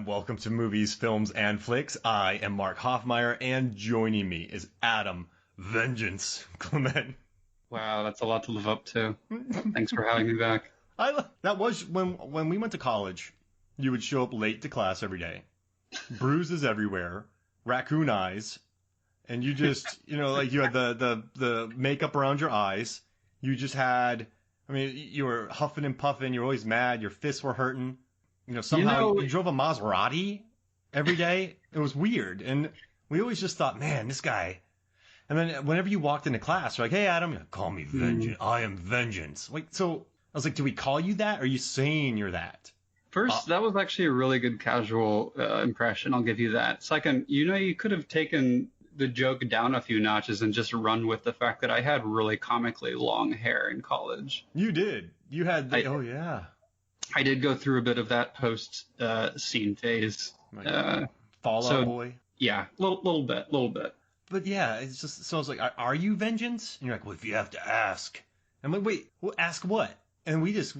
welcome to Movies, Films, and Flicks. I am Mark Hoffmeyer, and joining me is Adam Vengeance Clement. Wow, that's a lot to live up to. Thanks for having me back. That was when we went to college. You would show up late to class every day, bruises everywhere, raccoon eyes, and you just, like you had the makeup around your eyes. You just had, you were huffing and puffing. You were always mad. Your fists were hurting. Somehow you drove a Maserati every day. It was weird. And we always just thought, man, this guy. And then whenever you walked into class, you're like, hey, Adam, call me Vengeance. I am Vengeance. So I was like, do we call you that? Or are you saying you're that? First, that was actually a really good casual impression. I'll give you that. Second, you could have taken the joke down a few notches and just run with the fact that I had really comically long hair in college. You did. You had oh, yeah. I did go through a bit of that post-scene phase. Fallout Boy? Yeah, little bit. But yeah, it's just, so I was like, are you Vengeance? And you're like, well, if you have to ask. I'm like, wait, well, ask what? And we just,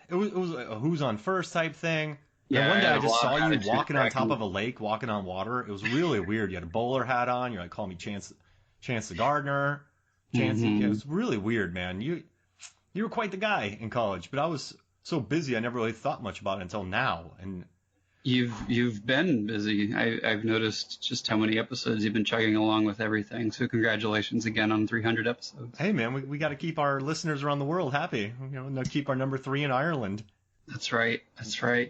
it was like a who's on first type thing. Yeah, and one day I just saw you walking on top of a lake, walking on water. It was really weird. You had a bowler hat on. You're like, call me Chance the Gardener. Chancey. Mm-hmm. It was really weird, man. You were quite the guy in college, but I was so busy I never really thought much about it until now. And you've been busy. I've noticed just how many episodes you've been chugging along with everything. So congratulations again on 300 episodes. Hey man, we got to keep our listeners around the world happy. Keep our number 3 in Ireland. That's right.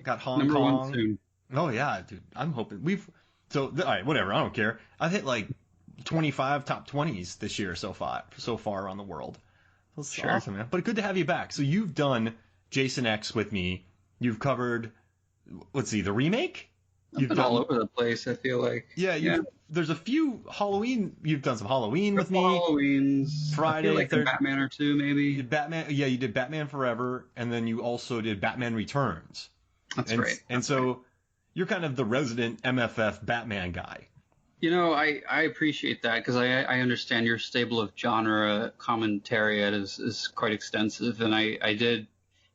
Got Hong number Kong. 1 soon. Oh yeah, dude. I'm hoping all right, whatever. I don't care. I've hit like 25 top 20s this year so far around the world. That's sure. Awesome, man. But good to have you back. So you've done Jason X with me. You've covered, let's see, the remake? You've been all over the place, I feel like. Yeah. There's a few Halloween. You've done some Halloween with me. Halloweens. Friday. I feel like a Batman or two, maybe. Batman. Yeah, you did Batman Forever, and then you also did Batman Returns. That's right. And so you're kind of the resident MFF Batman guy. I appreciate that because I understand your stable of genre commentary is quite extensive, and I did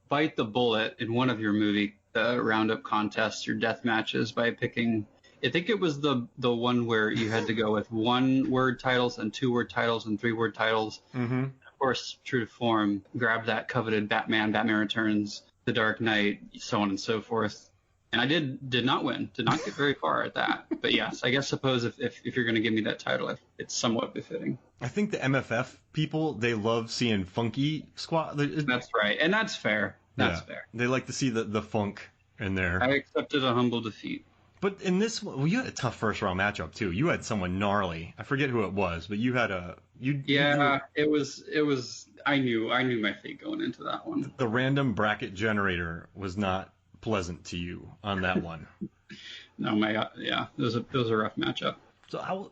bite the bullet in one of your movie roundup contests, your death matches, by picking, I think it was the one where you had to go with 1-word titles and 2-word titles and 3-word titles. Mm-hmm. Of course, true to form, grab that coveted Batman Returns, The Dark Knight, so on and so forth. And I did not win, did not get very far at that. But yes, I suppose if you're going to give me that title, it's somewhat befitting. I think the MFF people, they love seeing funky squad. That's right, and that's fair. That's fair. They like to see the funk in there. I accepted a humble defeat. But in this one, you had a tough first round matchup too. You had someone gnarly. I forget who it was, but you had it was. I knew my fate going into that one. The random bracket generator was not pleasant to you on that one. No, it was a rough matchup.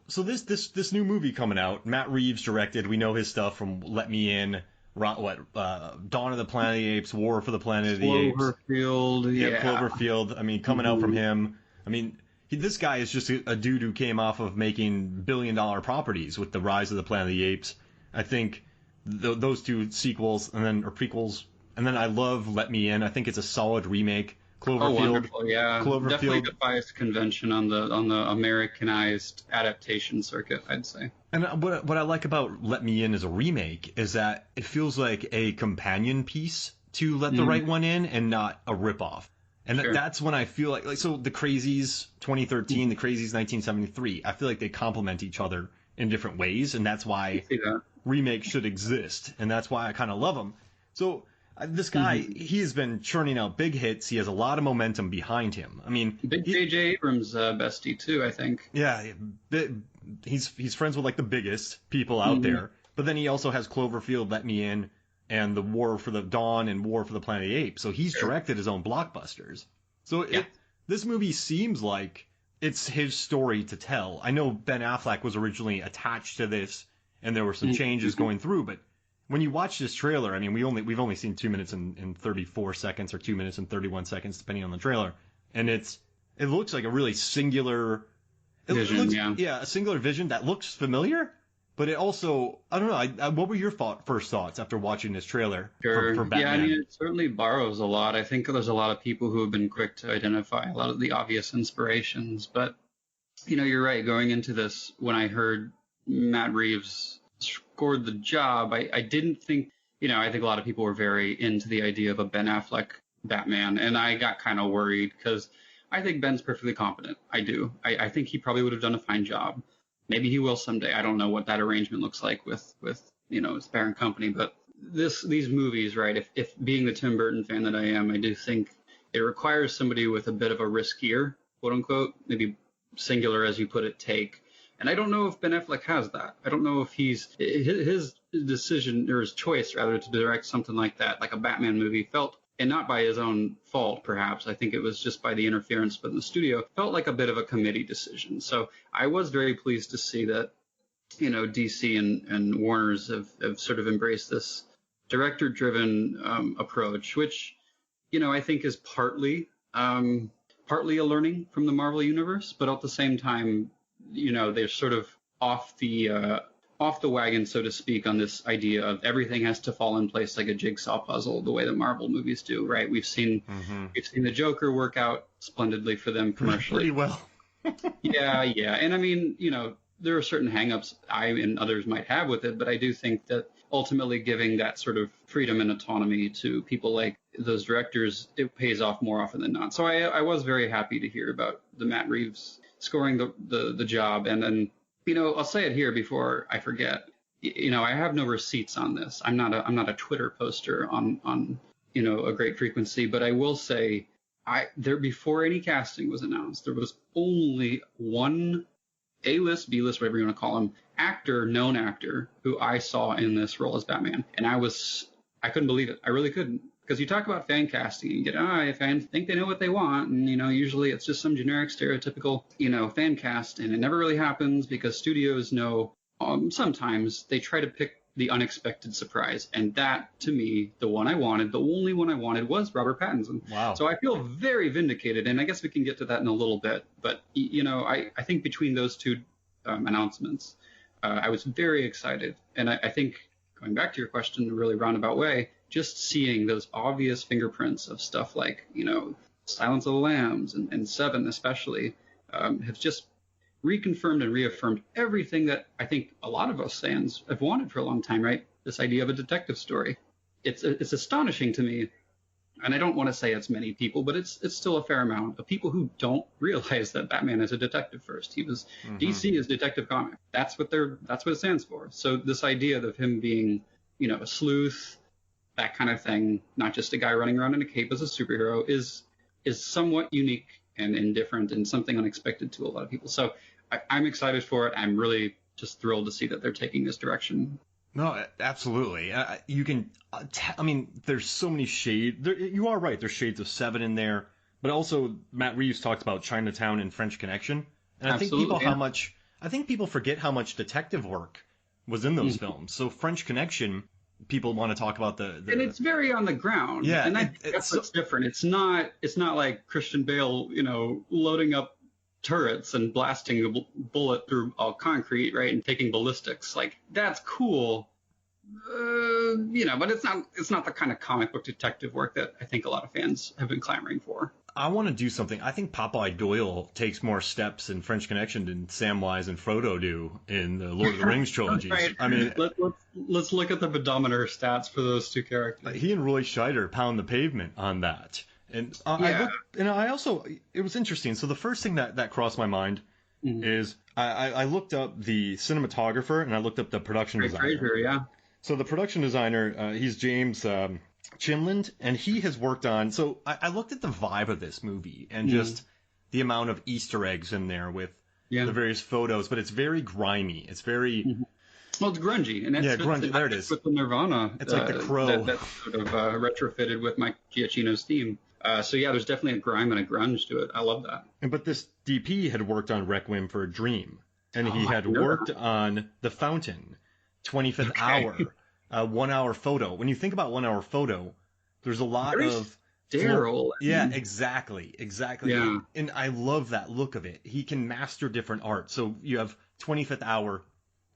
So this new movie coming out, Matt Reeves directed. We know his stuff from Let Me In. Dawn of the Planet of the Apes, War for the Planet of the Apes. Cloverfield, yeah. Cloverfield. Coming out from him. This guy is just a dude who came off of making billion-dollar properties with the Rise of the Planet of the Apes. I think those 2 sequels or prequels, and then I love Let Me In. I think it's a solid remake. Cloverfield. Oh, wonderful, yeah. Cloverfield definitely defies convention on the Americanized adaptation circuit, I'd say. And what I like about Let Me In as a remake is that it feels like a companion piece to Let the Right One In and not a ripoff. And sure. That's when I feel like so the Crazies 2013, the Crazies 1973, I feel like they complement each other in different ways, and that's why remakes should exist, and that's why I kind of love them. So this guy, he has been churning out big hits. He has a lot of momentum behind him. Big J.J. Abrams bestie too, I think. Yeah, he's friends with like the biggest people out there. But then he also has Cloverfield, Let Me In, and the War for the Dawn and War for the Planet of the Apes. So he's directed his own blockbusters. So this movie seems like it's his story to tell. I know Ben Affleck was originally attached to this, and there were some changes going through, but when you watch this trailer, we've only seen 2 minutes and 34 seconds or 2 minutes and 31 seconds, depending on the trailer. And it looks like a really singular vision, a singular vision that looks familiar. But it also, I don't know. What were your first thoughts after watching this trailer Sure. for Yeah, I Batman? mean, it certainly borrows a lot. I think there's a lot of people who have been quick to identify a lot of the obvious inspirations. But, you're right. Going into this, when I heard Matt Reeves scored the job, I didn't think, I think a lot of people were very into the idea of a Ben Affleck Batman. And I got kind of worried because I think Ben's perfectly competent. I do. I think he probably would have done a fine job. Maybe he will someday. I don't know what that arrangement looks like with his parent company, but these movies, right? If being the Tim Burton fan that I am, I do think it requires somebody with a bit of a riskier, quote unquote, maybe singular as you put it, take. And I don't know if Ben Affleck has that. I don't know if his decision or his choice rather to direct something like that, like a Batman movie, felt, and not by his own fault, perhaps. I think it was just by the interference within the studio, felt like a bit of a committee decision. So I was very pleased to see that, DC and Warner's have sort of embraced this director-driven approach, which, I think is partly a learning from the Marvel universe, but at the same time, they're sort of off the wagon, so to speak, on this idea of everything has to fall in place like a jigsaw puzzle, the way that Marvel movies do, right? We've seen the Joker work out splendidly for them commercially. Pretty well. Yeah. And I mean, there are certain hangups I and others might have with it, but I do think that ultimately giving that sort of freedom and autonomy to people like those directors, it pays off more often than not. So I was very happy to hear about the Matt Reeves scoring the job. And then, I'll say it here before I forget. I have no receipts on this. I'm not a Twitter poster on a great frequency, but I will say before any casting was announced, there was only one A-list, B-list, whatever you want to call him, known actor, who I saw in this role as Batman. And I couldn't believe it. I really couldn't. Because you talk about fan casting, and you get, fans think they know what they want, and, usually it's just some generic, stereotypical, fan cast, and it never really happens because studios know, sometimes they try to pick the unexpected surprise. And that, to me, the only one I wanted was Robert Pattinson. Wow. So I feel very vindicated, and I guess we can get to that in a little bit. But, I think between those two announcements, I was very excited. And I think, going back to your question in a really roundabout way, just seeing those obvious fingerprints of stuff like, Silence of the Lambs and Seven especially, have just reconfirmed and reaffirmed everything that I think a lot of us fans have wanted for a long time, right? This idea of a detective story. It's astonishing to me, and I don't want to say it's many people, but it's still a fair amount of people who don't realize that Batman is a detective first. He was DC is Detective Comics. That's what it stands for. So this idea of him being, a sleuth, that kind of thing, not just a guy running around in a cape as a superhero, is somewhat unique and different and something unexpected to a lot of people. So I'm excited for it. I'm really just thrilled to see that they're taking this direction. No, absolutely. You can, there's so many shades. You are right. There's shades of Seven in there, but also Matt Reeves talked about Chinatown and French Connection, and I think people forget how much detective work was in those films. So French Connection, people want to talk about the and it's very on the ground. Yeah, and that's what's different. It's not like Christian Bale, loading up turrets and blasting a bullet through all concrete, right, and taking ballistics. Like, that's cool, but it's not the kind of comic book detective work that I think a lot of fans have been clamoring for. I want to do something. I think Popeye Doyle takes more steps in French Connection than Samwise and Frodo do in the Lord of the Rings trilogies. Right. I mean, let's look at the pedometer stats for those two characters. He and Roy Scheider pound the pavement on that. And it was interesting. So the first thing that crossed my mind is I looked up the cinematographer and I looked up the production designer. Fraser, yeah. So the production designer, he's James Chinland, and he has worked on. So I looked at the vibe of this movie and just the amount of Easter eggs in there with the various photos, but it's very grimy. It's very well, it's grungy, and grungy. There it is. With the Nirvana, it's like the Crow that's sort of retrofitted with Mike Giacchino's theme. So yeah, there's definitely a grime and a grunge to it. I love that. But this DP had worked on Requiem for a Dream, and he had worked on The Fountain, 25th Hour, 1 hour photo. When you think about 1 hour photo, there's a lot of sterile. Yeah, exactly. Yeah. And I love that look of it. He can master different art. So you have 25th Hour,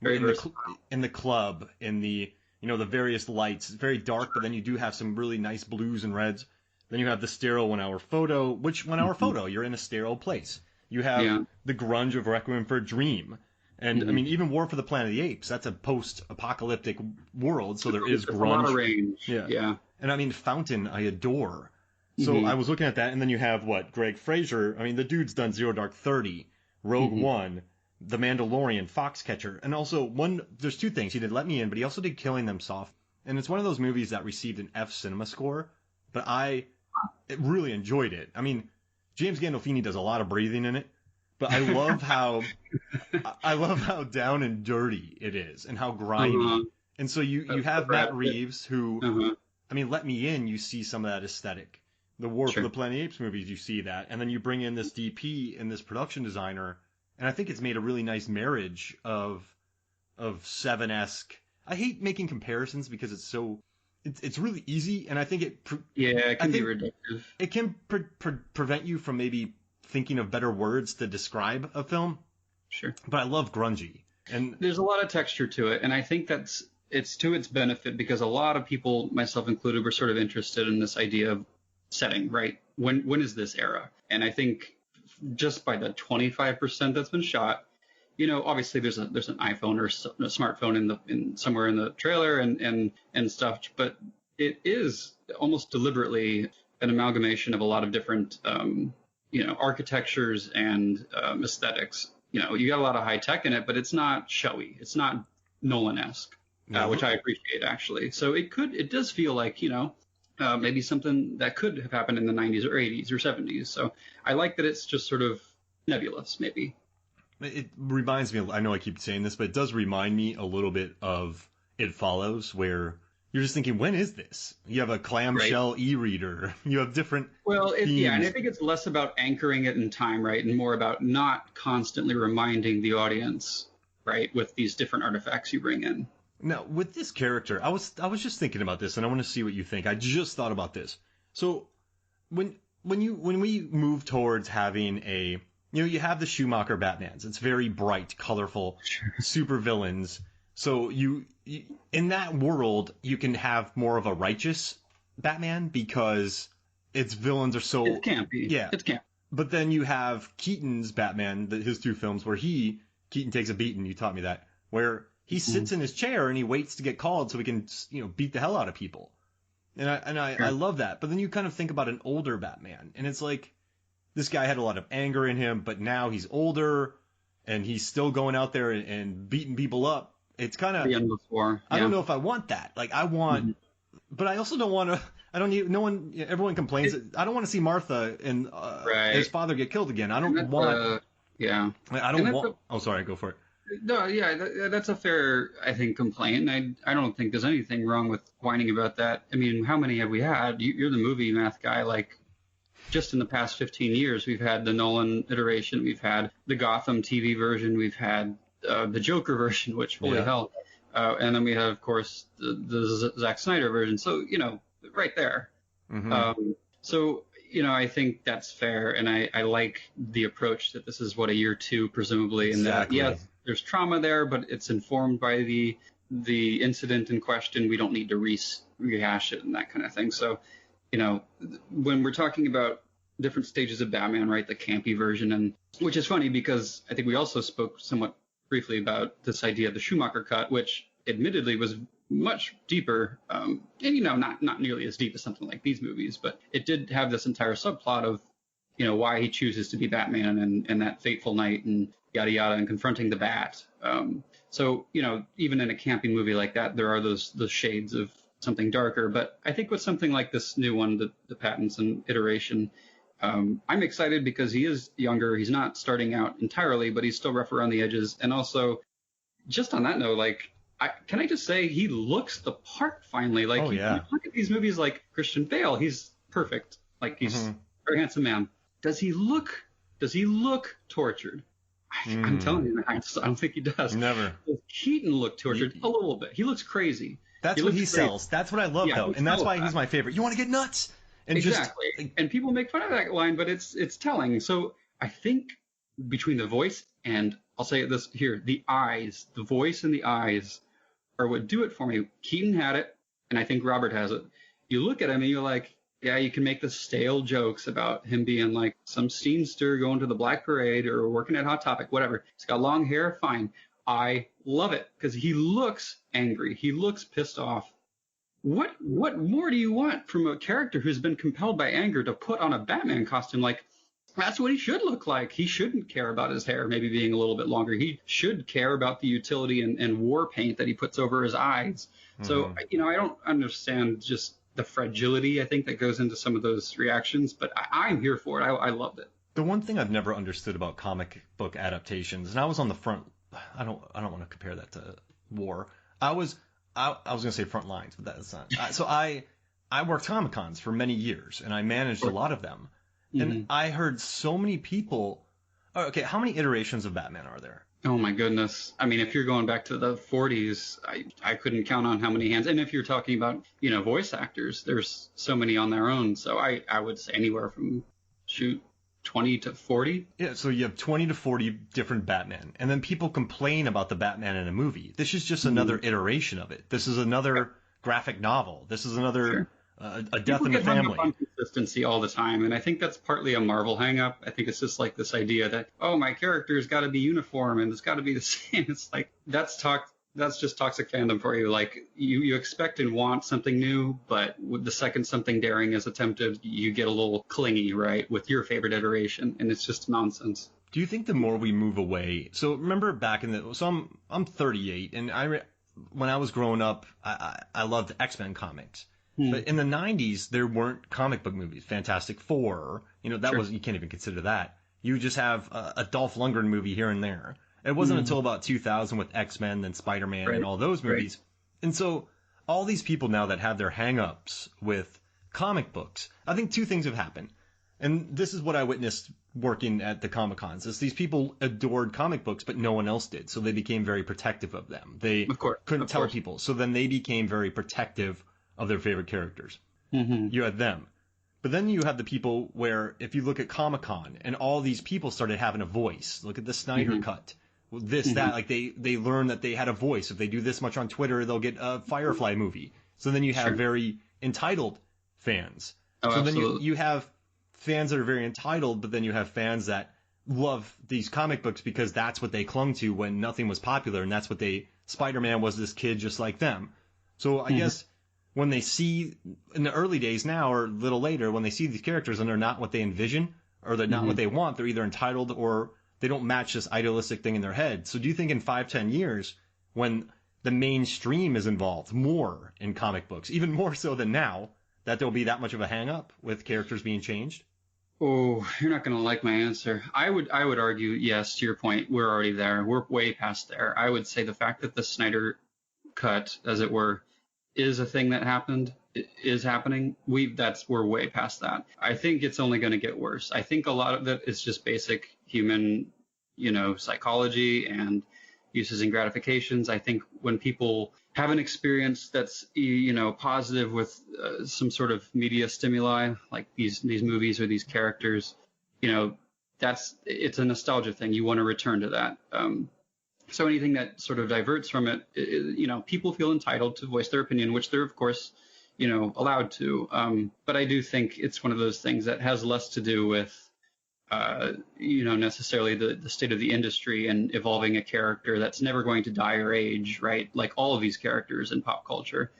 Very in the versatile. in the club, in the the various lights. It's very dark, but then you do have some really nice blues and reds. Then you have the sterile 1 hour photo, which 1 hour photo, you're in a sterile place. You have Yeah. the grunge of Requiem for a Dream. And I mean, even War for the Planet of the Apes, that's a post-apocalyptic world, so there is There's a lot of grunge. range. Yeah. Yeah. And I mean, Fountain, I adore. So I was looking at that, and then you have Greg Fraser. I mean, the dude's done Zero Dark 30, Rogue One, The Mandalorian, Foxcatcher, and also there's two things. He did Let Me In, but he also did Killing Them Soft. And it's one of those movies that received an F cinema score, but I really enjoyed it. I mean, James Gandolfini does a lot of breathing in it, but I love how down and dirty it is, and how grimy. And so you have Matt Reeves, who, I mean, Let Me In, you see some of that aesthetic. The War for the Planet of the Apes movies, you see that. And then you bring in this DP and this production designer, and I think it's made a really nice marriage of Seven-esque. I hate making comparisons because it's really easy, and I think it can be reductive. It can prevent you from maybe thinking of better words to describe a film. Sure. But I love grungy. And there's a lot of texture to it, and I think it's to its benefit because a lot of people, myself included, were sort of interested in this idea of setting, right? When is this era? And I think just by the 25% that's been shot, obviously there's an iPhone or a smartphone in somewhere in the trailer and stuff, but it is almost deliberately an amalgamation of a lot of different architectures and aesthetics. You got a lot of high tech in it, but it's not showy. It's not Nolan-esque, which I appreciate actually. So it does feel like maybe something that could have happened in the 90s or 80s or 70s. So I like that it's just sort of nebulous, maybe. It reminds me, I know I keep saying this, but it does remind me a little bit of It Follows, where you're just thinking, when is this? You have a clamshell e-reader. You have different themes. And I think it's less about anchoring it in time, right, and more about not constantly reminding the audience, right, with these different artifacts you bring in. Now, with this character, I was just thinking about this, and I want to see what you think. I just thought about this. So when we move towards having you have the Schumacher Batmans. It's very bright, colorful, super villains. So you in that world, you can have more of a righteous Batman because its villains are so... It can't be. Yeah. It can't. But then you have Keaton's Batman, his two films, where Keaton takes a beating, you taught me that, where he sits in his chair and he waits to get called so he can, beat the hell out of people. And I love that. But then you kind of think about an older Batman, and it's like, this guy had a lot of anger in him, but now he's older, and he's still going out there and beating people up. It's kind of... The endless war. I don't know if I want that. Like, I want... But I also don't want to... I don't need... No one... Everyone complains. I don't want to see Martha and his father get killed again. I don't want... I don't want... Oh, sorry. Go for it. No, yeah, that's a fair, I think, complaint. I don't think there's anything wrong with whining about that. I mean, how many have we had? You're the movie math guy. Like, just in the past 15 years, we've had the Nolan iteration, we've had the Gotham TV version, we've had the Joker version, which holy hell, and then we have, of course, the Zack Snyder version. So right there. So I think that's fair, and I like the approach that this is a year two, presumably, and that yes, there's trauma there, but it's informed by the incident in question. We don't need to rehash it and that kind of thing. So. When we're talking about different stages of Batman, right, the campy version, and which is funny because I think we also spoke somewhat briefly about this idea of the Schumacher cut, which admittedly was much deeper, and not nearly as deep as something like these movies, but it did have this entire subplot of, why he chooses to be Batman and that fateful night and yada yada and confronting the Bat. So even in a campy movie like that, there are those shades of something darker, but I think with something like this new one, the Pattinson iteration, I'm excited because he is younger. He's not starting out entirely, but he's still rough around the edges. And also, just on that note, like, can I just say he looks the part finally? Like, you look at these movies like Christian Bale, he's perfect. Like, he's a very handsome man. Does he look tortured? I'm telling you, I don't think he does. Never. Does Keaton look tortured? A little bit. He looks crazy. That's what he sells. That's what I love, though, and that's why he's my favorite. You want to get nuts? And exactly. And people make fun of that line, but it's telling. So I think between the voice and I'll say it this here: the eyes, the voice and the eyes are what do it for me. Keaton had it, and I think Robert has it. You look at him and you're like, yeah, you can make the stale jokes about him being like some steamster going to the Black Parade or working at Hot Topic, whatever. He's got long hair, fine. I love it because he looks angry. He looks pissed off. What more do you want from a character who's been compelled by anger to put on a Batman costume? Like, that's what he should look like. He shouldn't care about his hair maybe being a little bit longer. He should care about the utility and war paint that he puts over his eyes. Mm-hmm. So, I don't understand just the fragility, I think, that goes into some of those reactions, but I'm here for it. I loved it. The one thing I've never understood about comic book adaptations, and I was on the front, I don't want to compare that to war. I was going to say front lines, but that's not. So I worked Comic Cons for many years, and I managed a lot of them. Mm-hmm. And I heard so many people. Okay, how many iterations of Batman are there? Oh my goodness! I mean, if you're going back to the 40s, I couldn't count on how many hands. And if you're talking about voice actors, there's so many on their own. So I would say anywhere from 20 to 40. Yeah, so you have 20 to 40 different Batman, and then people complain about the Batman in a movie. This is just another iteration of it. This is another graphic novel. This is another a death in the family. People get hung up on consistency all the time, and I think that's partly a Marvel hang-up. I think it's just like this idea that, oh, my character's got to be uniform and it's got to be the same. It's like that's just toxic fandom for you. Like you expect and want something new, but the second something daring is attempted, you get a little clingy, right, with your favorite iteration, and it's just nonsense. Do you think the more we move away? So remember back in the I'm 38, and when I was growing up, I loved X-Men comics. But in the 90s, there weren't comic book movies. Fantastic Four, that was, you can't even consider that. You just have a Dolph Lundgren movie here and there. It wasn't until about 2000 with X-Men and Spider-Man and all those movies. Right. And so all these people now that have their hang-ups with comic books, I think two things have happened. And this is what I witnessed working at the Comic Cons, is these people adored comic books, but no one else did. So they became very protective of them. They couldn't tell people. So then they became very protective of their favorite characters. Mm-hmm. You had them. But then you have the people where, if you look at Comic-Con, and all these people started having a voice. Look at the Snyder Cut. That. Like, they learn that they had a voice. If they do this much on Twitter, they'll get a Firefly movie. So then you have very entitled fans. Oh, so absolutely. Then you have fans that are very entitled, but then you have fans that love these comic books because that's what they clung to when nothing was popular, and that's what Spider-Man was this kid just like them. So I guess when they see, in the early days now or a little later, when they see these characters and they're not what they envision or they're not what they want, they're either entitled or they don't match this idealistic thing in their head. So do you think in 5-10 years, when the mainstream is involved more in comic books, even more so than now, that there'll be that much of a hang-up with characters being changed? Oh, you're not going to like my answer. I would argue, yes, to your point, we're already there. We're way past there. I would say the fact that the Snyder Cut, as it were, is a thing that happened, is happening. We're way past that. I think it's only going to get worse. I think a lot of that is just basic human, psychology and uses and gratifications. I think when people have an experience that's, positive with some sort of media stimuli, like these movies or these characters, it's a nostalgia thing. You want to return to that. So anything that sort of diverts from it, people feel entitled to voice their opinion, which they're, of course, allowed to. But I do think it's one of those things that has less to do with, necessarily the state of the industry and evolving a character that's never going to die or age, right? Like all of these characters in pop culture,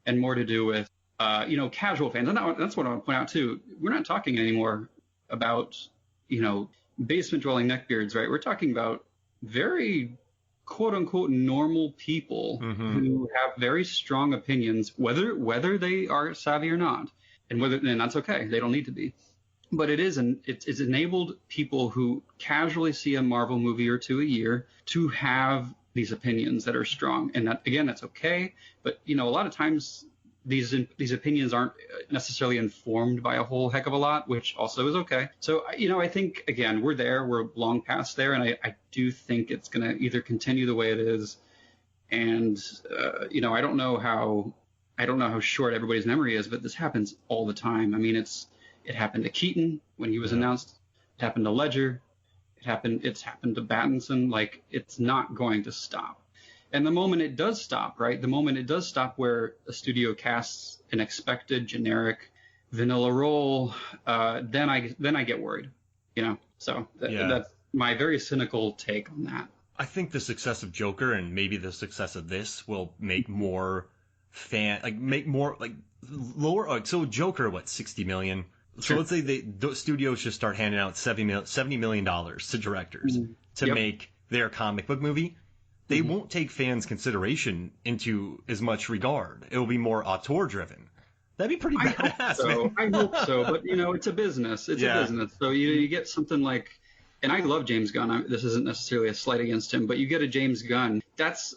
and more to do with, casual fans. And that's what I want to point out, too. We're not talking anymore about, basement-dwelling neckbeards, right? We're talking about very quote-unquote normal people who have very strong opinions, whether they are savvy or not, and that's okay. They don't need to be. But it's enabled people who casually see a Marvel movie or two a year to have these opinions that are strong. And that, again, that's okay. But, a lot of times these opinions aren't necessarily informed by a whole heck of a lot, which also is okay. So, I think, again, we're long past there. And I do think it's going to either continue the way it is. And, I don't know how short everybody's memory is, but this happens all the time. I mean, it happened to Keaton when he was announced. It happened to Ledger. It's happened to Battinson. Like, it's not going to stop. And the moment it does stop, right? The moment it does stop where a studio casts an expected generic vanilla role, then I get worried, you know? So that's my very cynical take on that. I think the success of Joker and maybe the success of this will make more lower. So Joker, what, 60 million? So let's say the studios should start handing out $70 million to directors to make their comic book movie. They won't take fans' consideration into as much regard. It will be more auteur driven. That'd be pretty badass, man. I hope so, but you know, it's a business. It's a business. So you get something like, and I love James Gunn. This isn't necessarily a slight against him, but you get a James Gunn. That's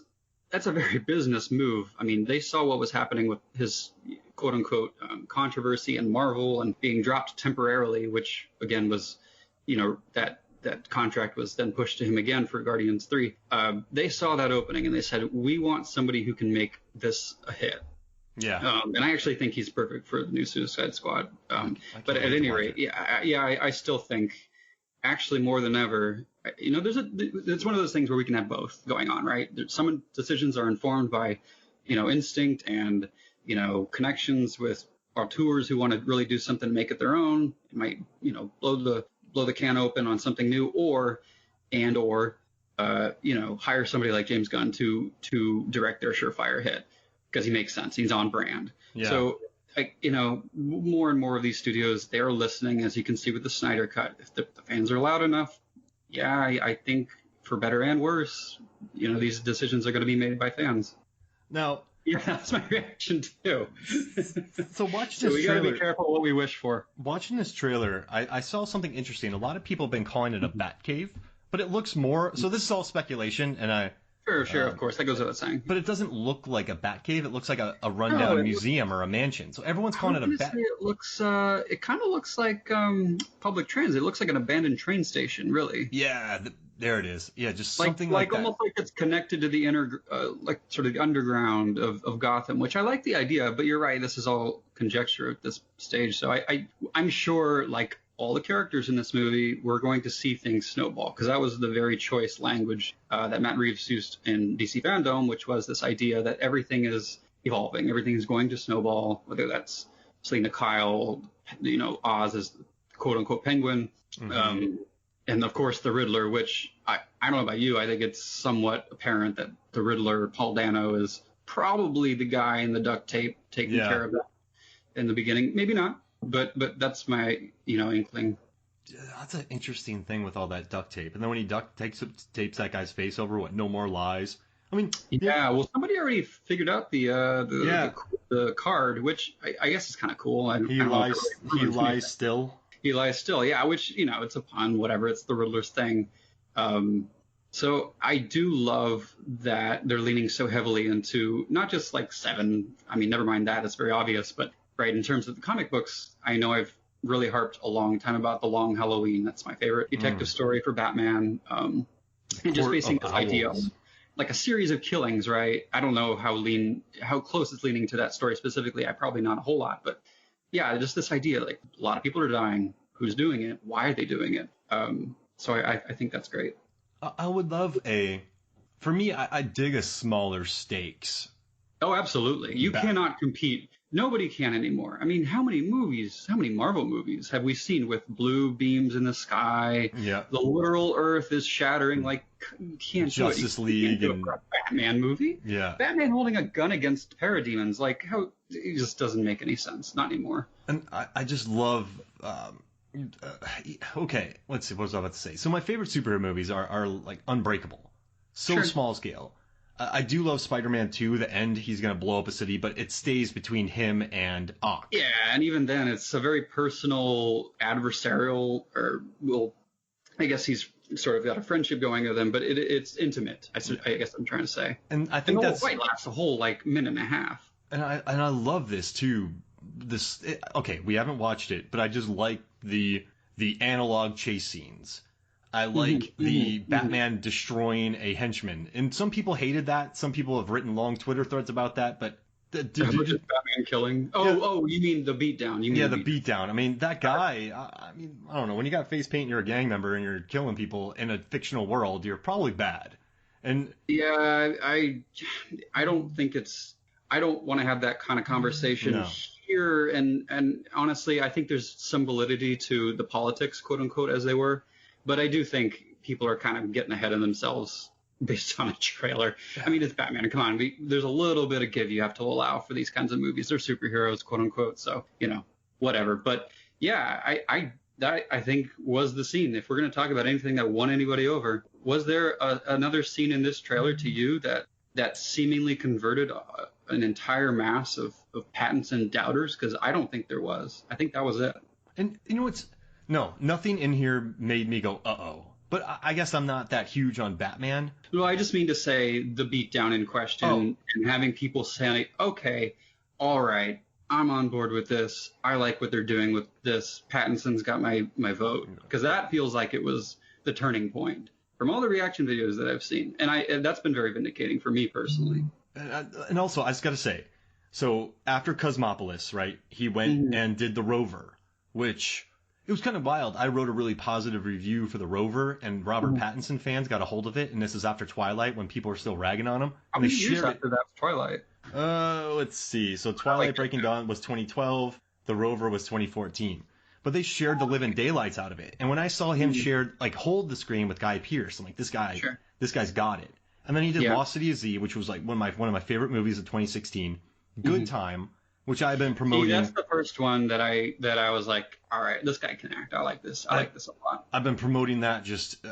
a very business move. I mean, they saw what was happening with his quote unquote controversy in Marvel and being dropped temporarily, which again was, you know, that contract was then pushed to him again for Guardians 3. They saw that opening and they said, we want somebody who can make this a hit. Yeah. And I actually think he's perfect for the new Suicide Squad. But at any rate, I still think actually more than ever, you know, it's one of those things where we can have both going on, right? Some decisions are informed by, you know, instinct and, you know, connections with auteurs who want to really do something to make it their own. It might, you know, blow the can open on something new, or you know, hire somebody like James Gunn to direct their surefire hit because he makes sense. He's on brand. Yeah. So, you know, more and more of these studios, they're listening, as you can see with the Snyder Cut. If the fans are loud enough, I think for better and worse, you know, these decisions are going to be made by fans. Now, yeah, that's my reaction too. So watch this so we trailer. Gotta be careful what we wish for. Watching this trailer, I saw something interesting. A lot of people have been calling it a bat cave, but it looks more. So this is all speculation, and Sure, of course, that goes without saying. But it doesn't look like a bat cave. It looks like a rundown museum or a mansion. So everyone's calling it a bat. It kind of looks like public transit. It looks like an abandoned train station, really. Yeah, there it is. Yeah, just like, something like that. Almost like it's connected to the inner, like sort of the underground of Gotham, which I like the idea. But you're right, this is all conjecture at this stage. So I'm sure, like all the characters in this movie, we're going to see things snowball, because that was the very choice language that Matt Reeves used in DC Fandom, which was this idea that everything is evolving, everything is going to snowball, whether that's Selena Kyle, you know, Oz as quote unquote Penguin, and of course the Riddler, which I don't know about you, I think it's somewhat apparent that the Riddler, Paul Dano, is probably the guy in the duct tape taking care of that in the beginning. Maybe not. But that's my, you know, inkling. That's an interesting thing with all that duct tape. And then when he tapes that guy's face over, what, No More Lies? I mean, well, somebody already figured out the card, which I guess is kind of cool. He lies still. He lies still, yeah. Which, you know, it's a pun, whatever. It's the Riddler's thing. So I do love that they're leaning so heavily into not just like Seven. I mean, never mind that; it's very obvious, but. Right, in terms of the comic books, I know I've really harped a long time about The Long Halloween. That's my favorite detective story for Batman. And just basing this idea of like a series of killings, right? I don't know how close it's leaning to that story specifically. Probably not a whole lot, but yeah, just this idea, like a lot of people are dying. Who's doing it? Why are they doing it? So I think that's great. I would love for me, I dig a smaller stakes. Oh, absolutely. You cannot compete. Nobody can anymore. I mean, how many Marvel movies have we seen with blue beams in the sky? Yeah. The literal Earth is shattering. Like, you can't Justice do it. League do a Batman movie. Yeah. Batman holding a gun against parademons. Like, how it just doesn't make any sense. Not anymore. And I just love. Okay, let's see. What was I about to say? So my favorite superhero movies are like Unbreakable, so small scale. I do love Spider-Man 2, the end, he's going to blow up a city, but it stays between him and Ock. Yeah, and even then, it's a very personal, adversarial, or, well, I guess he's sort of got a friendship going with him, but it's intimate, I guess I'm trying to say. And I think that's... the whole fight lasts a whole, like, minute and a half. And I love this, too. Okay, we haven't watched it, but I just like the analog chase scenes. I like the Batman destroying a henchman. And some people hated that. Some people have written long Twitter threads about that. But Just Batman killing. Oh, you mean the beatdown? You mean the beatdown. I mean, that guy. I mean, I don't know. When you got face paint, and you're a gang member, and you're killing people in a fictional world, you're probably bad. And yeah, I don't think it's. I don't want to have that kind of conversation here. And honestly, I think there's some validity to the politics, quote unquote, as they were. But I do think people are kind of getting ahead of themselves based on a trailer. I mean, it's Batman. Come on, there's a little bit of give you have to allow for these kinds of movies. They're superheroes, quote unquote. So whatever. But yeah, that I think was the scene. If we're going to talk about anything that won anybody over, was there another scene in this trailer to you that seemingly converted an entire mass of Pattinson doubters? Because I don't think there was. I think that was it. And nothing in here made me go, uh-oh. But I guess I'm not that huge on Batman. Well, I just mean to say the beatdown in question and having people say, okay, all right, I'm on board with this. I like what they're doing with this. Pattinson's got my vote. Because that feels like it was the turning point from all the reaction videos that I've seen. And that's been very vindicating for me personally. And also, I just got to say, so after Cosmopolis, right, he went and did The Rover, which... It was kind of wild. I wrote a really positive review for The Rover, and Robert Pattinson fans got a hold of it, and this is after Twilight when people are still ragging on him. How many years after that was Twilight? Let's see. So Twilight Breaking Dawn was 2012. The Rover was 2014. But they shared the living daylights out of it. And when I saw him hold the screen with Guy Pearce, I'm like, this guy's got it. And then he did Lost City of Z, which was like one of my favorite movies of 2016. Good Time, which I've been promoting. See, that's the first one that I was like, all right, this guy can act. I like this. I like this a lot. I've been promoting that just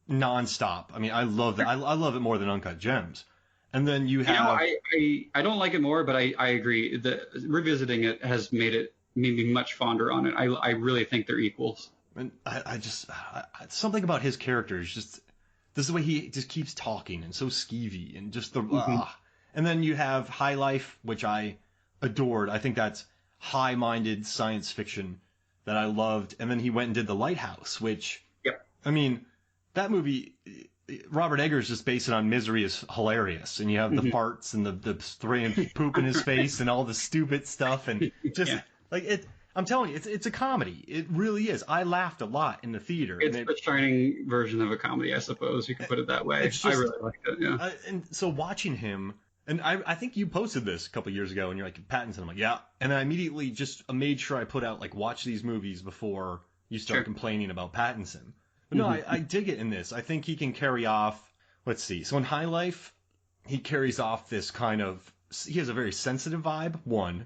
nonstop. I mean, I love that. I love it more than Uncut Gems. And then you have. I don't like it more, but I agree. Revisiting it has made me much fonder on it. I really think they're equals. And I something about his character is just this is the way he just keeps talking and so skeevy and just and then you have High Life, which I adored. I think that's high-minded science fiction that I loved. And then he went and did The Lighthouse, which, I mean, that movie, Robert Eggers just based it on Misery is hilarious. And you have the farts and the spraying poop in his face and all the stupid stuff. And just like it, I'm telling you, it's a comedy. It really is. I laughed a lot in the theater. It's the Shining version of a comedy, I suppose. You could put it that way. I really liked it, yeah. And so watching him, and I think you posted this a couple years ago, and you're like, Pattinson. I'm like, yeah. And I immediately just made sure I put out, like, watch these movies before you start complaining about Pattinson. But no, I dig it in this. I think he can carry off, let's see. So in High Life, he carries off this kind of, he has a very sensitive vibe, one.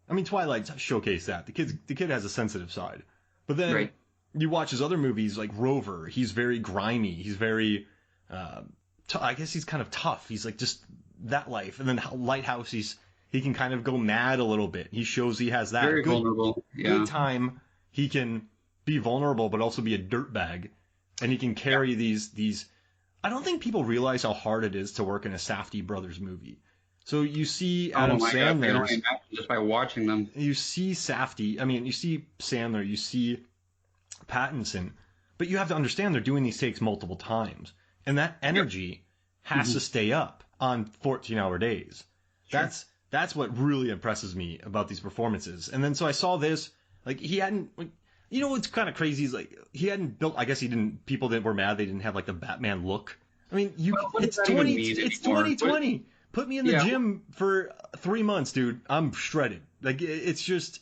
I mean, Twilight showcased that. The kid has a sensitive side. But then you watch his other movies, like Rover. He's very grimy. He's very, I guess he's kind of tough. He's like just that life. And then Lighthouse, he can kind of go mad a little bit. He shows he has that. Very vulnerable. Yeah. Good time. He can be vulnerable, but also be a dirtbag. And he can carry these. I don't think people realize how hard it is to work in a Safdie brothers movie. So you see Adam Sandler just by watching them. You see Safdie. I mean, you see Sandler. You see Pattinson. But you have to understand they're doing these takes multiple times, and that energy has to stay up on 14-hour days. Sure. That's what really impresses me about these performances. And then so I saw this, like he hadn't, like, you know what's kind of crazy is like he hadn't built. I guess he didn't. People that were mad they didn't have like the Batman look. I mean, it's 2020. Put me in the gym for 3 months, dude. I'm shredded. Like it's just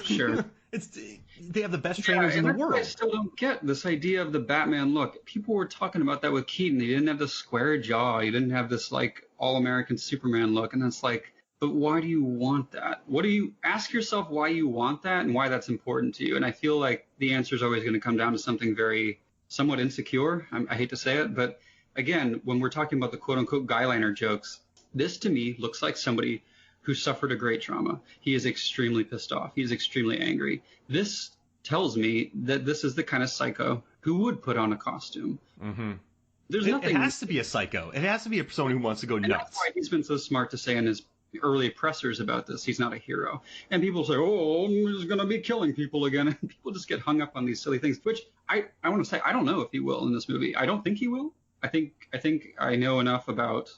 sure. They have the best trainers in the world. I still don't get this idea of the Batman look. People were talking about that with Keaton. He didn't have the square jaw. He didn't have this like all-American Superman look. And it's like, but why do you want that? What do you ask yourself why you want that and why that's important to you? And I feel like the answer is always going to come down to something very somewhat insecure. I hate to say it, but again, when we're talking about the quote-unquote guyliner jokes, this to me looks like somebody who suffered a great trauma. He is extremely pissed off. He is extremely angry. This tells me that this is the kind of psycho who would put on a costume. Mm-hmm. There's nothing. It has to be a psycho. It has to be someone who wants to go nuts. That's why he's been so smart to say in his early pressers about this, he's not a hero. And people say, oh, he's going to be killing people again. And people just get hung up on these silly things, which I want to say, I don't know if he will in this movie. I don't think he will. I think I know enough about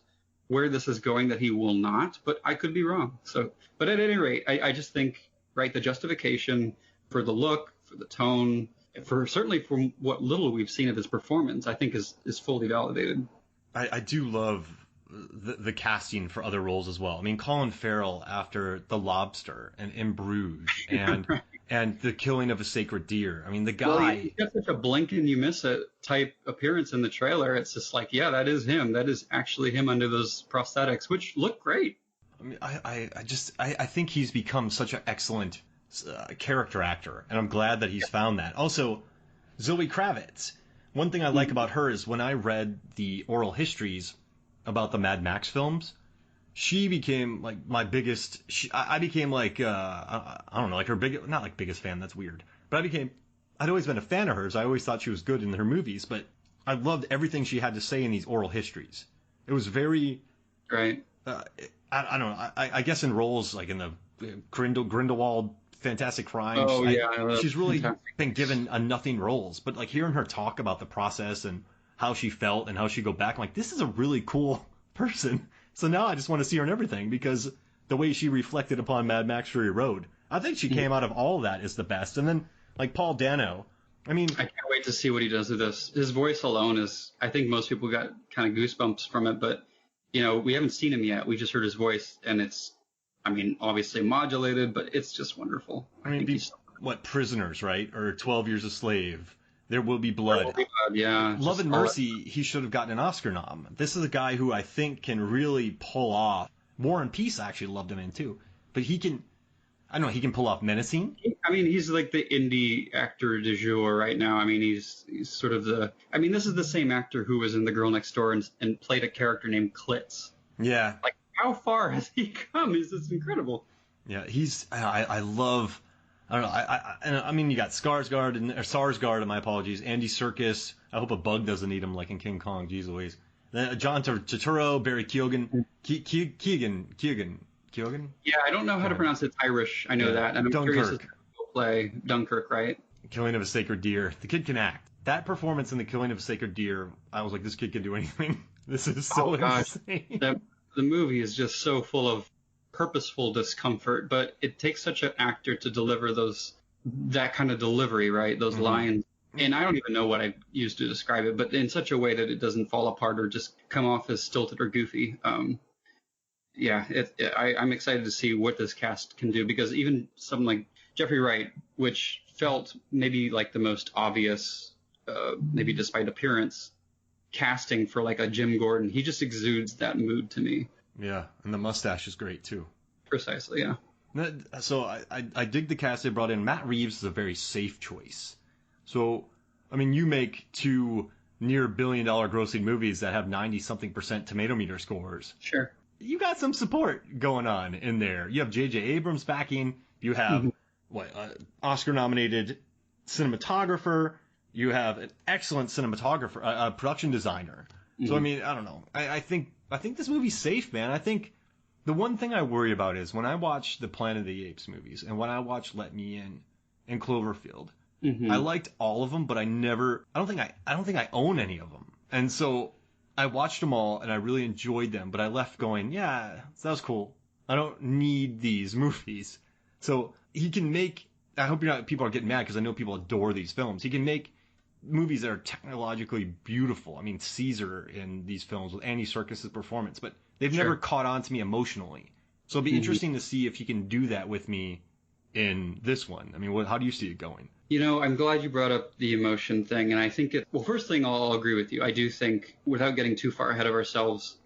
where this is going that he will not, but I could be wrong. So, but at any rate, I just think, right, the justification for the look, for the tone, for certainly from what little we've seen of his performance, I think is fully validated. I do love the casting for other roles as well. I mean, Colin Farrell after The Lobster and In Bruges and Right. and The Killing of a Sacred Deer. I mean, the Well, guy. he's got such a blink and you miss it type appearance in the trailer. It's just like, yeah, that is him. That is actually him under those prosthetics, which look great. I mean, I think he's become such an excellent character actor, and I'm glad that he's found that. Also, Zoe Kravitz. One thing I like about her is when I read the oral histories about the Mad Max films, she became like my biggest. I became like I don't know, like her not like biggest fan. That's weird. But I'd always been a fan of hers. I always thought she was good in her movies, but I loved everything she had to say in these oral histories. It was very. Right. I don't know. I guess in roles like in the Grindelwald Fantastic Crimes, Oh yeah, she's really fantastic. been given a nothing roles. But like hearing her talk about the process and how she felt and how she go back, I'm like, this is a really cool person. So now I just want to see her in everything because the way she reflected upon Mad Max Fury Road, I think she came out of all of that is the best. And then like Paul Dano, I mean, I can't wait to see what he does with this. His voice alone is, I think most people got kind of goosebumps from it, but we haven't seen him yet. We just heard his voice, and it's, I mean, obviously modulated, but it's just wonderful. I mean, what Prisoners, right? Or 12 Years a Slave. There Will Be Blood. Yeah. Love and Mercy, he should have gotten an Oscar nom. This is a guy who I think can really pull off. War and Peace, I actually loved him in too. But he can, I don't know, he can pull off menacing. I mean, he's like the indie actor du jour right now. I mean, he's sort of this is the same actor who was in The Girl Next Door and played a character named Klitz. Yeah. Like, how far has he come? It's incredible. Yeah, I love, I don't know, I mean, you got Sarsgaard, my apologies, Andy Serkis. I hope a bug doesn't eat him like in King Kong, geez Louise. Then John Turturro, Barry Keoghan, Keoghan. Yeah, I don't know how to pronounce it. It's Irish. I know that. And I'm curious as to who will play Dunkirk, right? Killing of a Sacred Deer. The kid can act. That performance in The Killing of a Sacred Deer, I was like, this kid can do anything. This is so insane. The movie is just so full of purposeful discomfort, but it takes such an actor to deliver that kind of delivery, right? Those lines. And I don't even know what I used to describe it, but in such a way that it doesn't fall apart or just come off as stilted or goofy. Yeah, I'm excited to see what this cast can do, because even something like Jeffrey Wright, which felt maybe like the most obvious, maybe despite appearance, casting for like a Jim Gordon, he just exudes that mood to me. Yeah, and the mustache is great too. Precisely, yeah. So I dig the cast they brought in. Matt Reeves is a very safe choice. So, I mean, you make two near $1 billion grossing movies that have 90-something% tomato meter scores. Sure. You got some support going on in there. You have J.J. Abrams backing. You have Oscar-nominated cinematographer. You have an excellent cinematographer, production designer. So I mean, I don't know. I think this movie's safe, man. I think the one thing I worry about is when I watch the Planet of the Apes movies and when I watch Let Me In and Cloverfield, I liked all of them, but I don't think I own any of them. And so I watched them all and I really enjoyed them, but I left going, yeah, that was cool. I don't need these movies. So he can make, I hope people are getting mad because I know people adore these films. He can make movies that are technologically beautiful. I mean, Caesar in these films with Andy Serkis' performance, but they've never caught on to me emotionally. So it'll be interesting to see if he can do that with me in this one. I mean, how do you see it going? I'm glad you brought up the emotion thing, and I think first thing, I'll agree with you. I do think, without getting too far ahead of ourselves,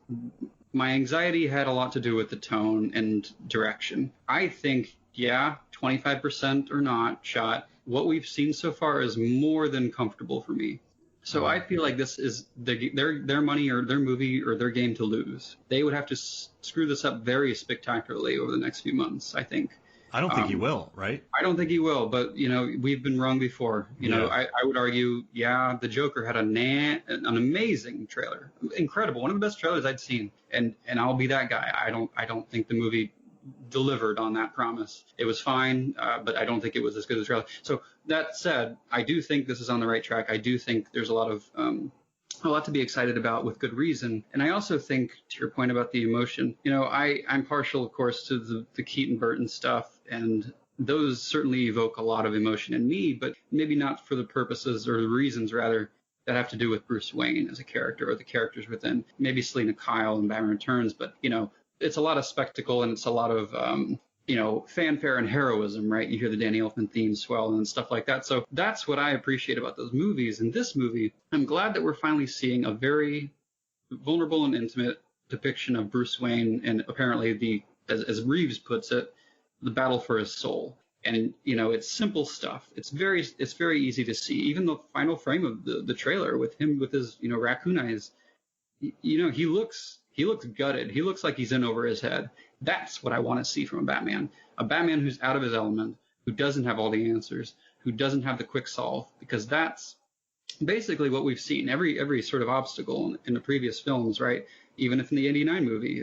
my anxiety had a lot to do with the tone and direction. I think, 25% or not shot, what we've seen so far is more than comfortable for me. So I feel like this is their money or their movie or their game to lose. They would have to screw this up very spectacularly over the next few months, I think. I don't think he will, right? I don't think he will, but we've been wrong before. I would argue, the Joker had an amazing trailer, incredible, one of the best trailers I'd seen, and I'll be that guy. I don't think the movie delivered on that promise. It was fine, but I don't think it was as good as the trailer. So that said, I do think this is on the right track. I do think there's a lot of a lot to be excited about with good reason. And I also think, to your point about the emotion, you know, I'm partial, of course, to the Keaton Burton stuff, and those certainly evoke a lot of emotion in me, but maybe not for the purposes or the reasons, rather, that have to do with Bruce Wayne as a character or the characters within. Maybe Selena Kyle and Batman Returns, but, you know, it's a lot of spectacle and it's a lot of, you know, fanfare and heroism, right? You hear the Danny Elfman theme swell and stuff like that. So that's what I appreciate about those movies. In this movie, I'm glad that we're finally seeing a very vulnerable and intimate depiction of Bruce Wayne and apparently as Reeves puts it, the battle for his soul. And, you know, it's simple stuff. It's very easy to see. Even the final frame of the trailer with him with his, you know, raccoon eyes, you know, he looks gutted. He looks like he's in over his head. That's what I want to see from a Batman who's out of his element, who doesn't have all the answers, who doesn't have the quick solve, because that's basically what we've seen. Every sort of obstacle in the previous films, right? Even if in the '89 movie,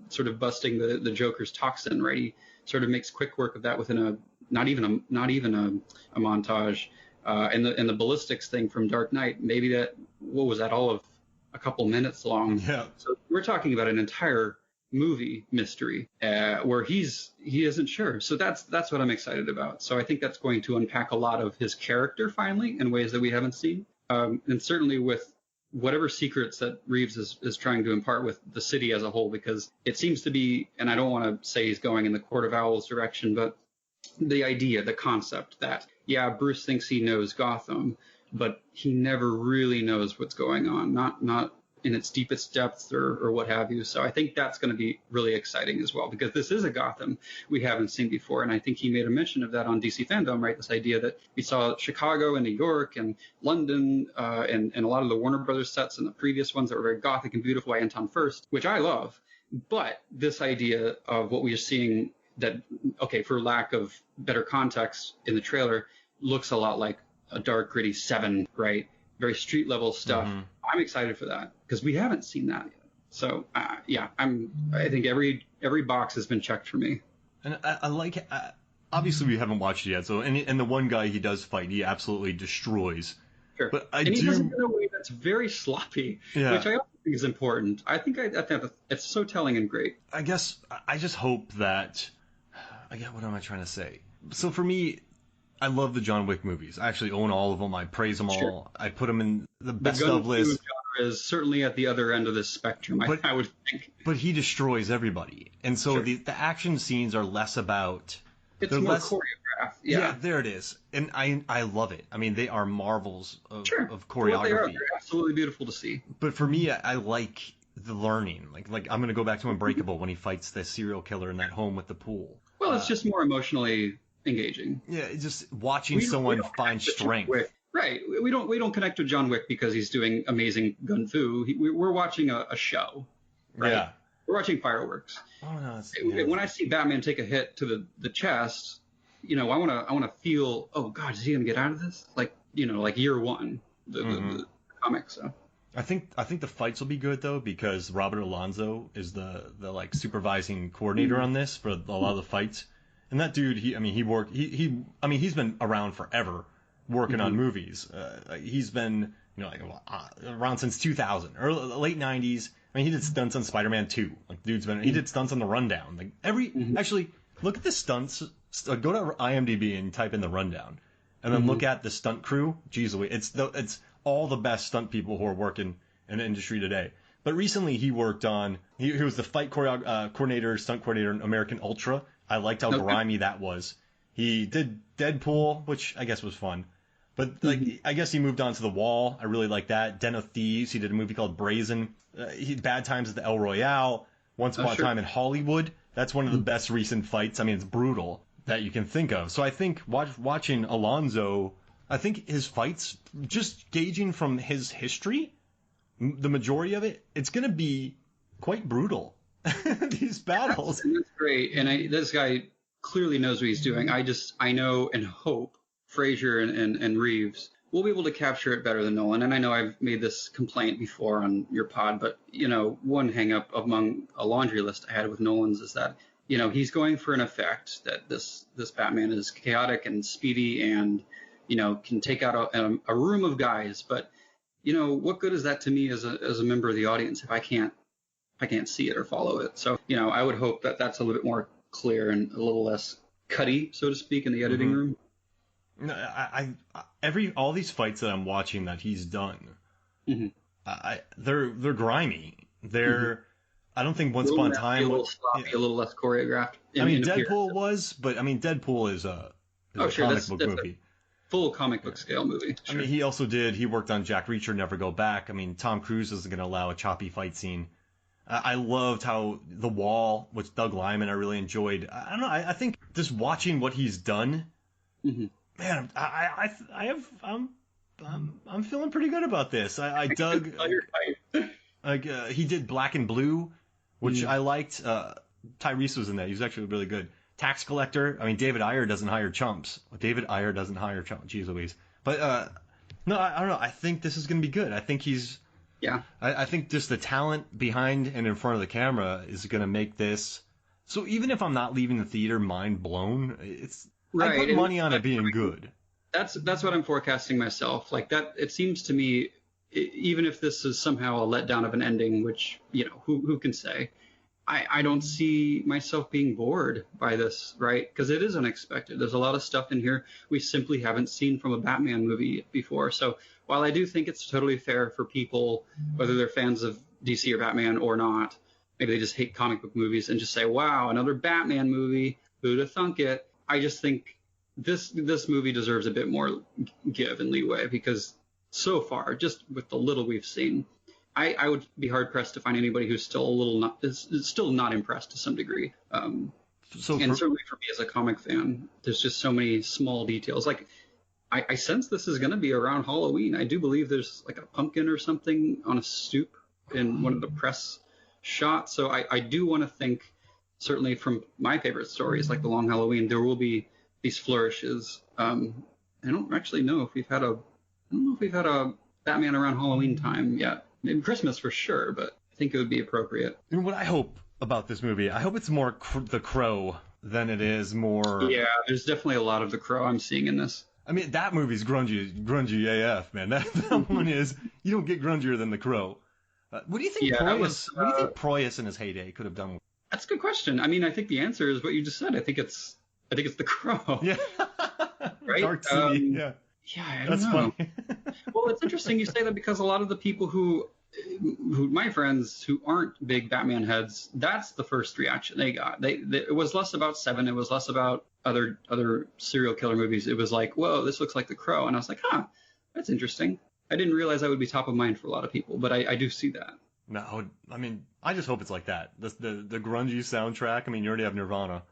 sort of busting the Joker's toxin, right? He sort of makes quick work of that within not even a montage. And the ballistics thing from Dark Knight, maybe that, what was that, all of a couple minutes long. Yeah. So we're talking about an entire movie mystery where he isn't sure. So that's what I'm excited about. So I think that's going to unpack a lot of his character finally in ways that we haven't seen. And certainly with whatever secrets that Reeves is trying to impart with the city as a whole, because it seems to be, and I don't want to say he's going in the Court of Owls direction, but the idea, the concept that, yeah, Bruce thinks he knows Gotham, but he never really knows what's going on, not in its deepest depths or what have you. So I think that's going to be really exciting as well, because this is a Gotham we haven't seen before. And I think he made a mention of that on DC Fandom, right? This idea that we saw Chicago and New York and London and a lot of the Warner Brothers sets and the previous ones that were very gothic and beautiful by Anton Furst, which I love. But this idea of what we are seeing that, okay, for lack of better context in the trailer, looks a lot like a dark, gritty Seven, right? Very street level stuff. Mm-hmm. I'm excited for that because we haven't seen that yet. So yeah, I think every box has been checked for me. And I like it. Obviously we haven't watched it yet. So and the one guy he does fight, he absolutely destroys. Sure. But he does it in a way that's very sloppy, yeah, which I also think is important. I think it's so telling and great. I guess I just hope that. What am I trying to say? So for me, I love the John Wick movies. I actually own all of them. I praise them sure. all. I put them in the best of list. Genre is certainly at the other end of the spectrum, I would think. But he destroys everybody. And so sure. the action scenes are less about... It's more choreographed. Yeah, there it is. And I love it. I mean, they are marvels of, sure. of choreography. They're absolutely beautiful to see. But for me, I like the learning. Like I'm going to go back to Unbreakable when he fights the serial killer in that home with the pool. Well, it's just more emotionally engaging. Yeah, just watching someone find strength. Right. We don't connect with John Wick because he's doing amazing gun fu. We're watching a show. Right? Yeah. We're watching fireworks. Oh no. When I see Batman take a hit to the chest, you know, I want to feel, oh God, is he gonna get out of this? Like, you know, like year one, the comic. So. I think the fights will be good though, because Robert Alonzo is the like supervising coordinator on this for a lot of the fights. And that dude, he's been around forever working on movies. He's been, you know, like around since 2000 or late 90s. I mean, he did stunts on Spider-Man 2. Like, he did stunts on The Rundown. Like actually, look at the stunts. Go to IMDb and type in The Rundown, and then look at the stunt crew. Jeez, it's all the best stunt people who are working in the industry today. But recently, he worked on. He was the fight coordinator, stunt coordinator in American Ultra. I liked how grimy that was. He did Deadpool, which I guess was fun. But I guess he moved on to The Wall. I really like that. Den of Thieves. He did a movie called Brazen. Bad Times at the El Royale. Once Upon a Time in Hollywood. That's one of the best recent fights. I mean, it's brutal that you can think of. So I think watching Alonzo, I think his fights, just gauging from his history, the majority of it, it's going to be quite brutal. These battles. That's great. And this guy clearly knows what he's doing. I know and hope Frazier and Reeves will be able to capture it better than Nolan. And I know I've made this complaint before on your pod, but, you know, one hang up among a laundry list I had with Nolan's is that, you know, he's going for an effect that this Batman is chaotic and speedy and, you know, can take out a room of guys. But what good is that to me as a member of the audience if I can't see it or follow it? So, I would hope that that's a little bit more clear and a little less cutty, so to speak, in the editing Mm-hmm. room. No, all these fights that I'm watching that he's done, Mm-hmm. they're grimy. Mm-hmm. I don't think Once A Upon little a Time messy, a little was. sloppy, Yeah. a little less choreographed. I mean, in appearance. Deadpool was, but I mean, Deadpool is a Sure, comic book that's a movie. full comic book scale movie. I Sure. mean, he worked on Jack Reacher, Never Go Back. I mean, Tom Cruise isn't going to allow a choppy fight scene. I loved how The Wall with Doug Liman, I really enjoyed. I don't know. I think just watching what he's done, Mm-hmm. man, I'm feeling pretty good about this. I dug. He did Black and Blue, which I liked. Tyrese was in that. He was actually really good. Tax Collector. I mean, David Ayer doesn't hire chumps. Jeez Louise. But no, I don't know. I think this is going to be good. I think he's. Yeah. I think just the talent behind and in front of the camera is going to make this. So even if I'm not leaving the theater mind blown, I put money on it being good. That's what I'm forecasting myself. Like that, it seems to me, even if this is somehow a letdown of an ending, which who can say, I don't see myself being bored by this, right? Because it is unexpected. There's a lot of stuff in here we simply haven't seen from a Batman movie before. So while I do think it's totally fair for people, whether they're fans of DC or Batman or not, maybe they just hate comic book movies and just say, wow, another Batman movie, who'd have thunk it? I just think this movie deserves a bit more give and leeway because so far, just with the little we've seen, I would be hard pressed to find anybody who's still is still not impressed to some degree. Certainly for me as a comic fan, there's just so many small details. Like I sense this is going to be around Halloween. I do believe there's like a pumpkin or something on a stoop in one of the press shots. So I do want to think, certainly from my favorite stories like The Long Halloween, there will be these flourishes. I don't actually know if we've had a Batman around Halloween time yet. Maybe Christmas for sure, but I think it would be appropriate. And what I hope about this movie, I hope it's more The Crow than it is more. Yeah, there's definitely a lot of The Crow I'm seeing in this. I mean, that movie's grungy AF, man. That one is. You don't get grungier than The Crow. What do you think? What do you think Proyas in his heyday could have done? That's a good question. I mean, I think the answer is what you just said. I think it's The Crow. Yeah. Right. Dark City. Yeah. Yeah, I don't know. Funny. Well, it's interesting you say that because a lot of the people who my friends who aren't big Batman heads, that's the first reaction they got. It was less about Seven. It was less about other serial killer movies. It was like, whoa, this looks like The Crow. And I was like, that's interesting. I didn't realize that would be top of mind for a lot of people, but I do see that. No, I mean, I just hope it's like that. The grungy soundtrack. I mean, you already have Nirvana.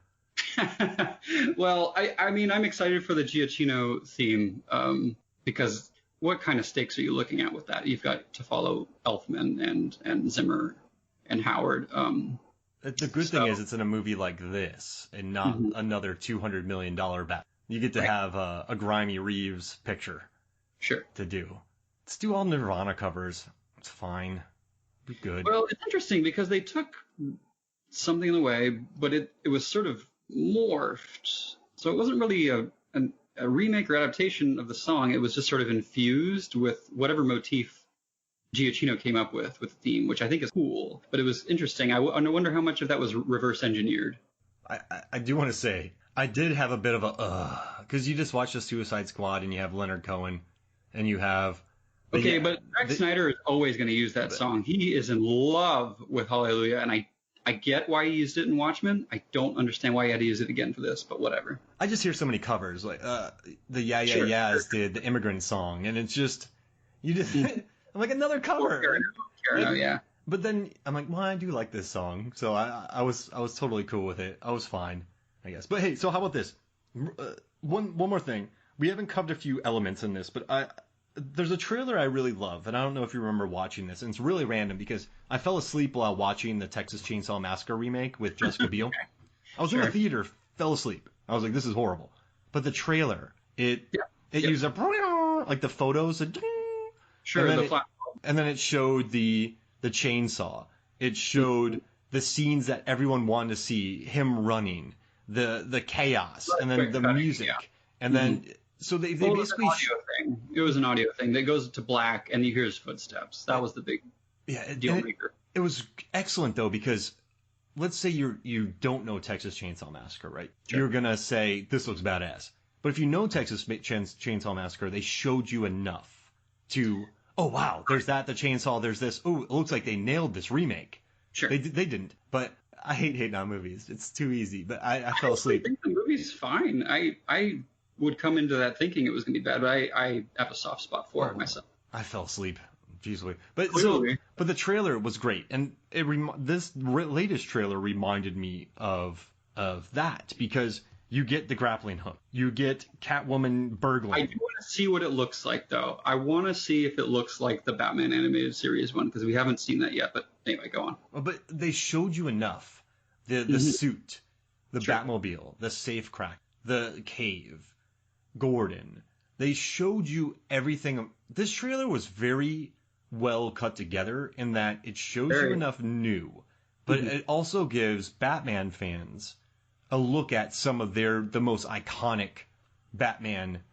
Well, I mean, I'm excited for the Giacchino theme because what kind of stakes are you looking at with that? You've got to follow Elfman and Zimmer and Howard. The good thing is it's in a movie like this and not another $200 million Bat. You get to have a grimy Reeves picture. Sure. To do. Let's do all Nirvana covers. It's fine. Be good. Well, it's interesting because they took something away, but it was sort of morphed. So it wasn't really a remake or adaptation of the song. It was just sort of infused with whatever motif Giacchino came up with the theme, which I think is cool. But it was interesting. I wonder how much of that was reverse engineered. I do want to say, I did have a bit of a because you just watch the Suicide Squad and you have Leonard Cohen and you have. But Zack Snyder is always going to use that song. He is in love with Hallelujah, and I get why he used it in Watchmen. I don't understand why he had to use it again for this, but whatever. I just hear so many covers. Like the Yeah Yeah Yeahs did the Immigrant Song, and it's just I'm like another cover. Yeah. But then I'm like, well, I do like this song, so I was totally cool with it. I was fine, I guess. But hey, so how about this? One more thing. We haven't covered a few elements in this, but there's a trailer I really love, and I don't know if you remember watching this, and it's really random because I fell asleep while watching the Texas Chainsaw Massacre remake with Jessica Biel. I was in the theater, fell asleep. I was like, this is horrible. But the trailer, it used like the photos, and then it showed the chainsaw. It showed the scenes that everyone wanted to see, him running, the chaos, and then the music, and then So they Well, basically it was an audio thing that goes to black and you hear his footsteps. That was the big deal maker. It was excellent though, because let's say you don't know Texas Chainsaw Massacre, right? Sure. You're gonna say this looks badass. But if you know Texas Chainsaw Massacre, they showed you enough to, oh wow, there's the chainsaw, there's this. Oh, it looks like they nailed this remake. Sure. They didn't, but I hate hating on movies. It's too easy. But I fell asleep. I think the movie's fine. I would come into that thinking it was gonna be bad, but I have a soft spot for it myself. I fell asleep. Jeez, but the trailer was great, and this latest trailer reminded me of that, because you get the grappling hook, you get Catwoman burgling. I do want to see what it looks like, though. I want to see if it looks like the Batman animated series one, because we haven't seen that yet. But anyway, go on. But they showed you enough. The suit, the Batmobile, the safe crack, the cave, Gordon. They showed you everything. This trailer was very well cut together in that it shows you enough new, but it also gives Batman fans a look at some of the most iconic Batman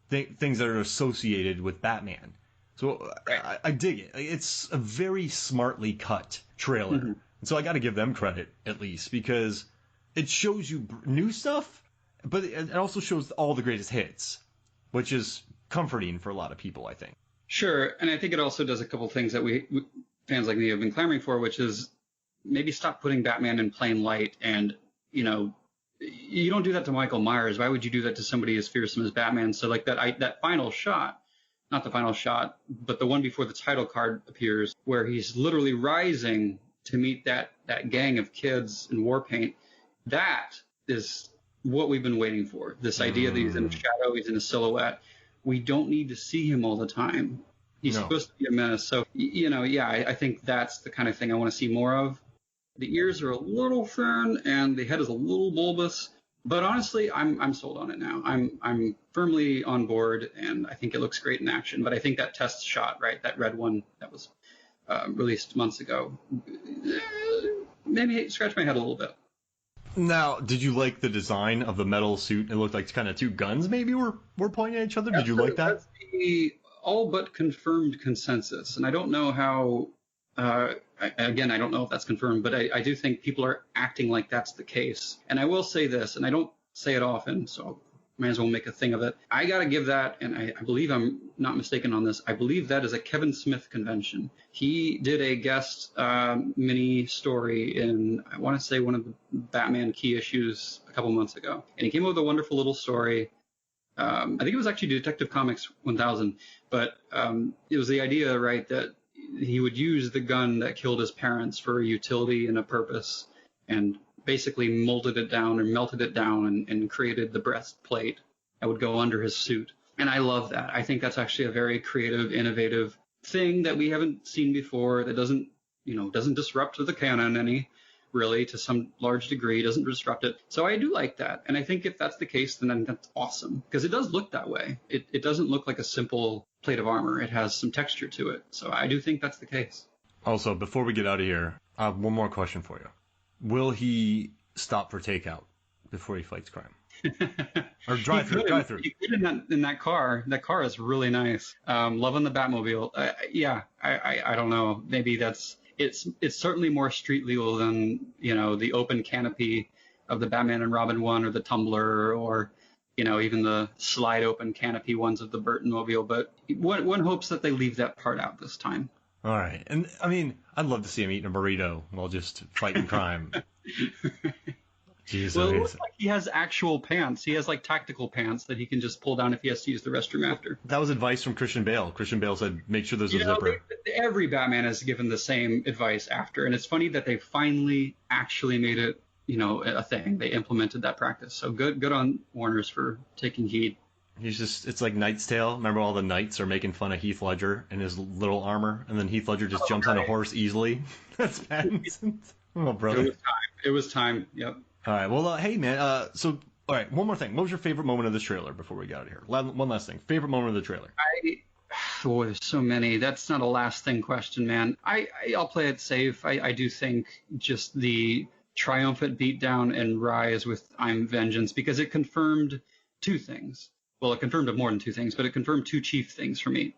things that are associated with Batman. So I dig it. It's a very smartly cut trailer. And so I got to give them credit, at least, because it shows you new stuff, but it also shows all the greatest hits, which is comforting for a lot of people, I think. Sure, and I think it also does a couple things that we fans like me have been clamoring for, which is maybe stop putting Batman in plain light. And, you don't do that to Michael Myers. Why would you do that to somebody as fearsome as Batman? So like that final shot, not the final shot, but the one before the title card appears, where he's literally rising to meet that gang of kids in war paint. That is what we've been waiting for. This idea that he's in a shadow, he's in a silhouette. We don't need to see him all the time. He's supposed to be a menace. So, I think that's the kind of thing I want to see more of. The ears are a little thin and the head is a little bulbous, but honestly, I'm sold on it now. I'm firmly on board, and I think it looks great in action. But I think that test shot, right, that red one that was released months ago, maybe scratch my head a little bit. Now, did you like the design of the metal suit? It looked like kind of two guns maybe were pointing at each other. Did you like that? That's the all but confirmed consensus. And I don't know how, I don't know if that's confirmed, but I do think people are acting like that's the case. And I will say this, and I don't say it often, so might as well make a thing of it. I got to give that, and I believe I'm not mistaken on this, I believe that is a Kevin Smith convention. He did a guest mini story in, I want to say, one of the Batman key issues a couple months ago. And he came up with a wonderful little story. I think it was actually Detective Comics 1000, but it was the idea, right, that he would use the gun that killed his parents for a utility and a purpose, and basically molded it down or melted it down and created the breastplate that would go under his suit. And I love that. I think that's actually a very creative, innovative thing that we haven't seen before, that doesn't disrupt the canon any, really, to some large degree, doesn't disrupt it. So I do like that. And I think if that's the case, then that's awesome, because it does look that way. It doesn't look like a simple plate of armor. It has some texture to it. So I do think that's the case. Also, before we get out of here, I have one more question for you. Will he stop for takeout before he fights crime? Or drive-through? He could in that car. That car is really nice. Loving the Batmobile. I don't know. Maybe it's certainly more street legal than, the open canopy of the Batman and Robin one, or the Tumbler, or, even the slide open canopy ones of the Burtonmobile. But one hopes that they leave that part out this time. All right. And, I mean, I'd love to see him eating a burrito while just fighting crime. Jeez, well, it looks like he has actual pants. He has, tactical pants that he can just pull down if he has to use the restroom after. That was advice from Christian Bale. Christian Bale said, make sure there's a zipper. Every Batman has given the same advice after. And it's funny that they finally actually made it, a thing. They implemented that practice. So good on Warner's for taking heed. It's like Knight's Tale. Remember, all the knights are making fun of Heath Ledger and his little armor, and then Heath Ledger just jumps on a horse easily. That's Pattinson. Oh, brother. It was time. Yep. All right. Well, hey, man. All right. One more thing. What was your favorite moment of this trailer before we got out of here? One last thing. Favorite moment of the trailer? There's so many. That's not a last thing question, man. I'll play it safe. I do think just the triumphant beatdown and rise with I'm Vengeance, because it confirmed two things. well, it confirmed more than two things, but it confirmed two chief things for me.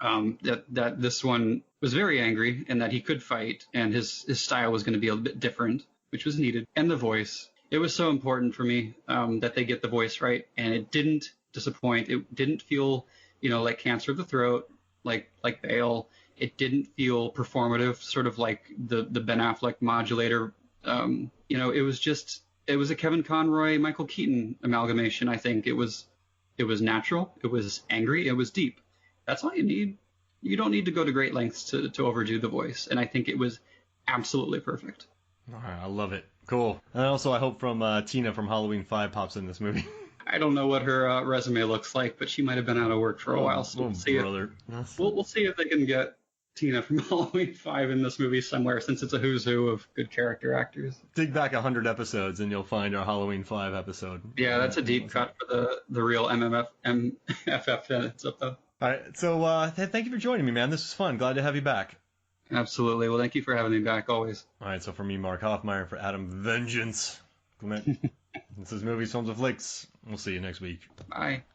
That this one was very angry and that he could fight and his style was going to be a bit different, which was needed. And the voice. It was so important for me that they get the voice right, and it didn't disappoint. It didn't feel, like cancer of the throat, like Bale. It didn't feel performative, sort of like the Ben Affleck modulator. It was a Kevin Conroy, Michael Keaton amalgamation. I think it was natural. It was angry. It was deep. That's all you need. You don't need to go to great lengths to overdo the voice, and I think it was absolutely perfect. All right, I love it. Cool. And also, I hope Tina from Halloween 5 pops in this movie. I don't know what her resume looks like, but she might have been out of work for a while. So we'll see. We'll see if they can get Tina from Halloween 5 in this movie somewhere, since it's a who's who of good character actors. Dig back 100 episodes and you'll find our Halloween 5 episode. Yeah, that's a deep cut for the real MFF minutes up though. All right, so thank you for joining me, man. This was fun. Glad to have you back. Absolutely. Well, thank you for having me back, always. All right, so for me, Mark Hoffmeyer, for Adam Vengeance Clement, this is Movies, Films, and Flicks. We'll see you next week. Bye.